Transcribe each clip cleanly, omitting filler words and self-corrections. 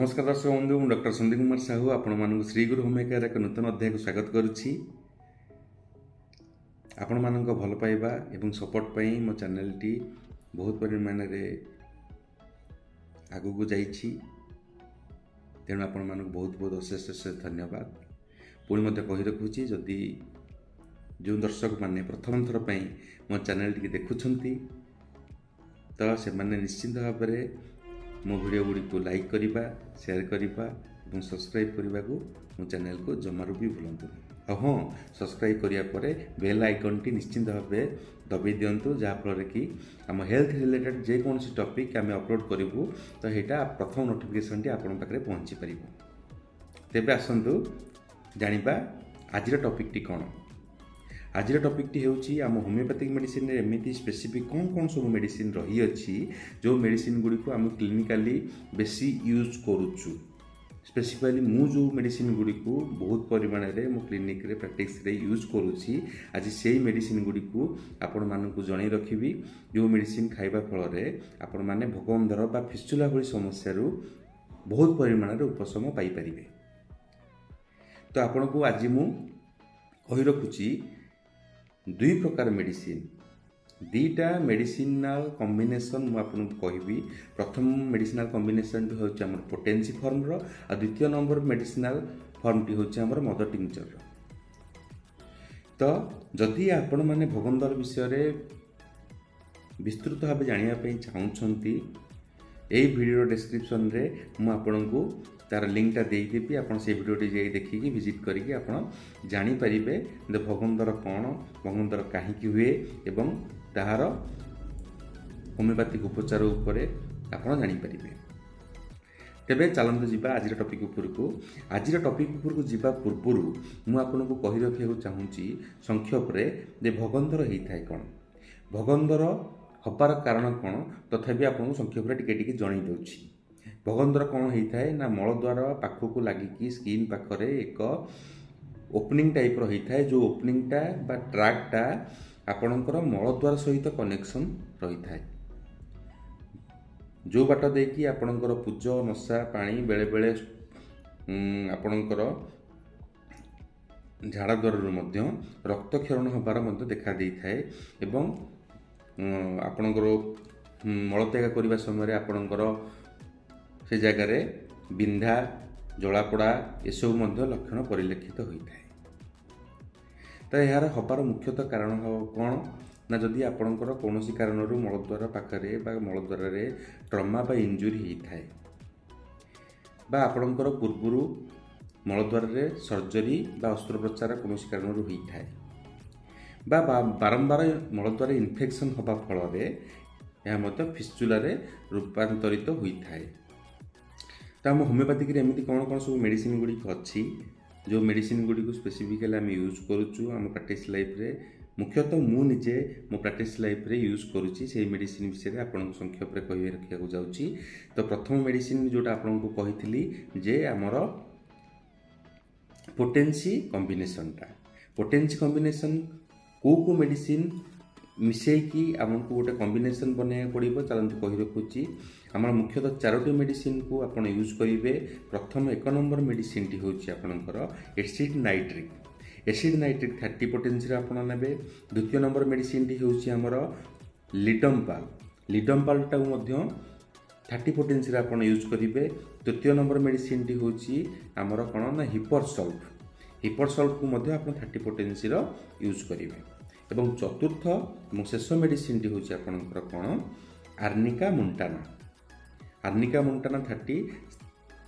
नमस्कार दर्शक बंधु मु डॉक्टर संदीप कुमार साहू आपण मानक श्री गुरु होमियोपैथी एक नूतन अध्याय को स्वागत करुच्ची। आपण मानक भल पाइबा एवं सपोर्ट पई मो चैनल टी बहुत परिमाण रे आगु को जाइछि, तेणु आपण मानक बहुत बहुत अशेष अशेष धन्यवाद। पुणी मते कहि रखुछि जदि जो दर्शक माने प्रथम थर पई मो चैनल टी देखुछंती तो से माने निश्चित भाव में मो वीडियो गुड़ी को लाइक करिबा, शेयर करिबा और सब्सक्राइब करने को मो चैनल को जमारू भी भूलंतु। हाँ, सब्सक्राइब करिया परे बेल आइकन टी निश्चित भाव दबाई दिंतु, जहाँफल कि आम हेल्थ रिलेटेड जेकोसी टॉपिक आम अपलोड करूँ तो यहाँ प्रथम नोटिफिकेशन टी आपन पाखे पहुँची पार। तेबे आसतु जानिबा आज टॉपिक टी कौन। आज टॉपिक टी होची आम होमियोपैथिक मेडिसिन रे एमती स्पेसिफिक कौन कौन सब मेडिसिन रही अच्छी जो मेडिसिन गुड़ी को आम क्लिनिकाली बेसी यूज करुचु। स्पेसिफिकली मु जो मेडिसिन गुड़ी को बहुत परिमाण रे मो क्लिनिक रे प्रैक्टिस रे यूज करुची। आज से मेडिसिन गुड़ी को आपण मानकु जणै रखिबी जो मेडिसिन खाइबा फल रे आपण माने भगवंधर बा फिस्टुला भली समस्या रु बहुत परिमाण रे उपशम पाई परिबे। तो आपण को आज मु कहि रखुची दुई प्रकार मेडिसिन, दीटा मेडिसिनाल कॉम्बिनेशन मु आपन कहबी। प्रथम मेडिसिनाल कॉम्बिनेशन टी होची हमर पोटेंसी फॉर्म रो आ द्वितीय नंबर मेडिसिनाल फॉर्म टी होची हमर मदर टिंचर रो। तो जदि आपण माने भगवंदर विषय रे विस्तृत भाव जानिया पई चाहुछंती एई वीडियो डिस्क्रिप्शन रे मु आपन को तार लिंक टा देई देबी। आपण से वीडियो टी जाई देखिकी विजिट करिकी आपण जानि परिबे जे भगवंदर कोन, भगवंदर काहे कि हुए एवं ताहार होमियोपैथिक उपचार उपरे आपण जानि परिबे। तेबे चलंतु जिबा आज टॉपिक उपर को। आज टॉपिक उपर को जिबा पूर्वरु मु आपन को कहि रखिया चाहूची संक्षेप रे जे भगवंदर हेइ थाय कोन, भगवंदर हबार कारण कोन, तथापि आपन संक्षेप रे टिके टिके जणै दउची। भगवंदर कौन होता है ना मलद्वार पाखक लगिकी स्किन पाखरे एक ओपनिंग टाइप रही है, जो ओपनिंग टा बा ट्रैक टा आपणकर मलद्वार सहित कनेक्शन रही है। जो बाट देकी आपणकर पूज मशा पानी बेले बेले आपणकर झाड़ा द्वार रक्तक्षरण हबार देखा दे थाए एवं आपणकर मलत्याग करने समय आपणकर से जगार बिंधा जलापोड़ा एसबू लक्षण परिलक्षित होता है। तो यार हबार मुख्यतः कारण कौन ना जदि आपणकर कौन कारण मलद्वार पाखरे बा मलद्वार रे ट्रमा बा इंजुरी होता है बा आपणकर पूर्व मलद्वार रे सर्जरी बा अस्त्रोपचार कौन कारण होता है बा बारंबार मलद्वार इन्फेक्शन हवा फल यह फिस्टुला रूपांतरित होता है। तो आम होमियोपैथिक एमती कौन कौन सब मेडिसिन गुड़ी अच्छी जो मेडिसिन गुड़ी को स्पेसिफिकली आम यूज करुचु आम प्रैक्टिस लाइफ रे। मुख्यतः मु निजे मो प्रैक्टिस लाइफ रे यूज करुच्ची से मेडिसिन विषय आपन को संक्षेप रे कहि रखिया जाउची। तो प्रथम मेडिसिन जोटा आपन को कहितली जे हमर पोटेंसी कॉम्बिनेशन टा, पोटेंसी कॉम्बिनेशन को मेडिसिन मिसई की आमको गोटे कॉम्बिनेशन बनया पड़ो। चलते कही रखुची आम मुख्यतः 4टी मेडिसिन को आपन यूज करेंगे। प्रथम 1 नंबर मेडिसिन टी होची आपनकर acid nitric. Acid nitric 30 potency आपन नेबे। द्वितीय नंबर मेडिसिन टी होची हमर लिडम्पाल। लिडम्पाल टा मध्य 30 पोटेंसी आपन यूज करेंगे। तृतीय नंबर मेडिसिन टी होची हमर कोन ना हिपरसल्फ। हिपरसल्फ को मध्य आपन 30 पोटेंसी यूज करेंगे। एवं चतुर्थ और शेष मेडिसिन टी होची आपनकर कोन आर्निका मोन्टाना। आर्निका मोन्टाना 30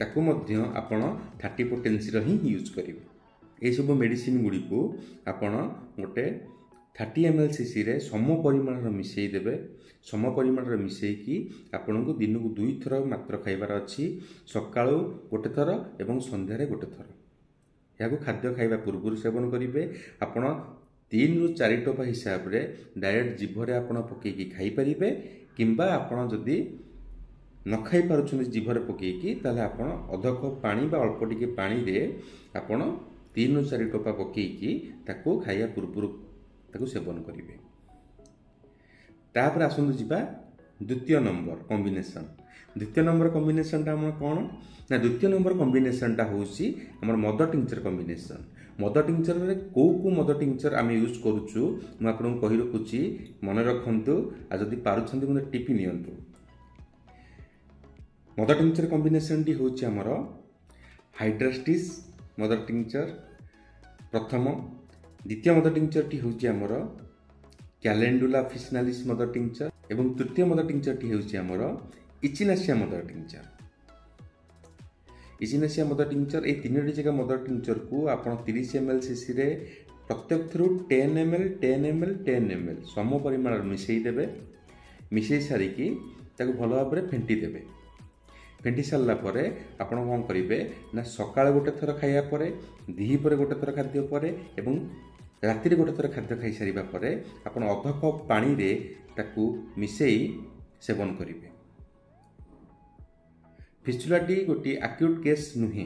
ताकू मध्य आपण 30 पोटेंसी ही यूज करेंगे। ये सब मेडिसिन गुड़ी को आपण गोटे 30 ml सीसी रे सम परिमाण मिसई देबे। सम परिमाण मिसईकी आपण को दिन को 2 थर मात्र खाइबार अच्छी, सकाळू गोटे थर एवं संध्यारे गोटे थर। या खाद्य खाइबा पूर्व सेवन करेंगे। आपण 3 ରୁ 4 टोपा हिसाब रे डायरेक्ट जीभरे आपण पकेकी खाई परिबे, किंबा आपण जदि न खाई पारुछन जीभरे पकेकी ताले आपण अध कप पानी बा अल्प टिके पानी रे आपण 3 ରୁ 4 टोपा पकेकी ताको खाइया पूर्व ताको सेवन करिवे। तापर आसंतु जिबा द्वितीय नंबर कॉम्बिनेशन द्वितीय नंबर कॉम्बिनेशनटा आम कौन ना द्वितीय नंबर कॉम्बिनेशनटा हूँ आम मद टिंचर कॉम्बिनेशन। मद टिंचर रे को मद टिंचर आम यूज करुचु मुझे आपको कही रखुची मन रखु आ जदि पारुछंती मते टिपि नियंतु। मद टिंचर कॉम्बिनेशन टी होची हमर हाइड्रास्टिस मद टिंचर प्रथम। द्वितीय मद टिंचर टी होची हमर कैलेंडुला ऑफिसिनालिस मद टिंचर एवं तृतीय मद टिंचर टी होची हमर इचिनासिया मद टिंचर। इचिनासिया मद टिंचर ये तीन जगह मद टिंचर को आप 30 ml सीसी रे प्रत्येक थ्रू 10 ml 10 ml 10 ml सम परिमाण मिसई देबे। मिसई सारिकी ताको भल भाव में फेंटी देबे। फेंटी सारा पर आपण कौन करेंगे ना सकाळ गोटे थर खाइबा परे दीपर गोटे थर खाद्य पर एवं राति गोटे थर खाद्य खाई सारिबा परे आपण अध कप पानी रे ताकू मिसई सेवन करेंगे। फिस्टुलाटी गोटे आक्यूट केस नुहे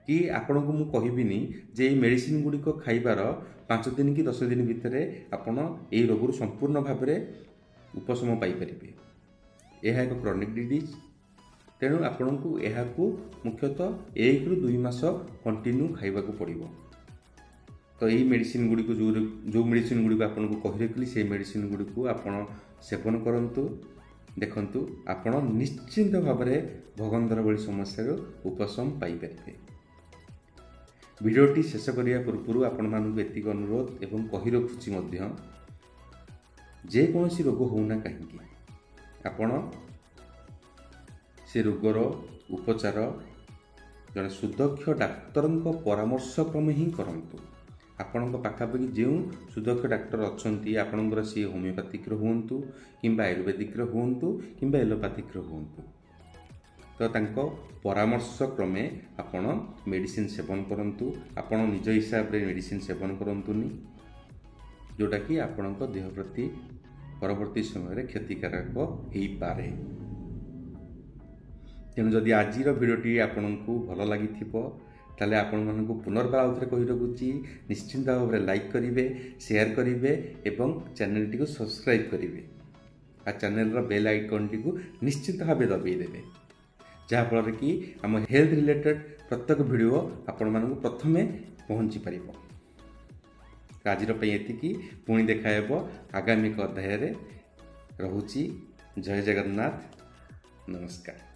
कि आपण को मु कहबिनी जे मेडिसिन गुड़िक खाइबार 5 दिन कि 10 दिन भितर आपण ए रोग संपूर्ण भाव में उपशम पाइपर। यह एक क्रॉनिक डिजीज तेणु आपण को यह मुख्यतः 1 ରୁ 2 मास कंटिन्यू खाइबा को पड़िबो। तो यही मेडिसिन गुड़ी को जो मेडिसिन गुड़ी को आपन को कहि रखली से मेडिसिन गुड़ी को आपण सेवन करंतु। देखंतु आपण निश्चिंत भाव में भगंदर भली समस्या उपशम पाई पारे। वीडियोटी शेष करिया पूर्व आपण मानक एतिक अनुरोध एवं कहि रखुची मध्य जे कोनोसी रोग होना कहीं आपण से रोगर उपचार जड़े सुदक्ष डाक्तर परामर्श क्रमे ही करंतु। आपण पाखापाखि जो सुदक्ष डाक्तर अच्छा आपणकर सी होमियोपैथिक हूँ कि आयुर्वेदिक हूँ कि एलोपैथिक हूँ तो तांको परामर्श क्रमे आपण मेडिसिन सेवन करंतु। आपण निज हिसाब रे मेडिसिन सेवन करंतुनी जोटा कि आपण देह प्रति परवर्ती समय क्षतिकारक हो पारे। तेणु जदि आज भिडियोटी आपन को भल लगी ताले आपण मानक पुनर्बार आउथरे कहि रखुची निश्चिंत भाव में लाइक करेंगे शेयर करेंगे एवं चैनल टी को सब्सक्राइब करेंगे आ चैनल रो बेल आइकन टी को निश्चिंत भाव दबाई देवे जहाँफल कि आम हेल्थ रिलेटेड प्रत्येक वीडियो आपण मानक प्रथमे पहुँची पार। आज ये पुणी देखा आगामी अध्याय रहुची। जय जगन्नाथ, नमस्कार।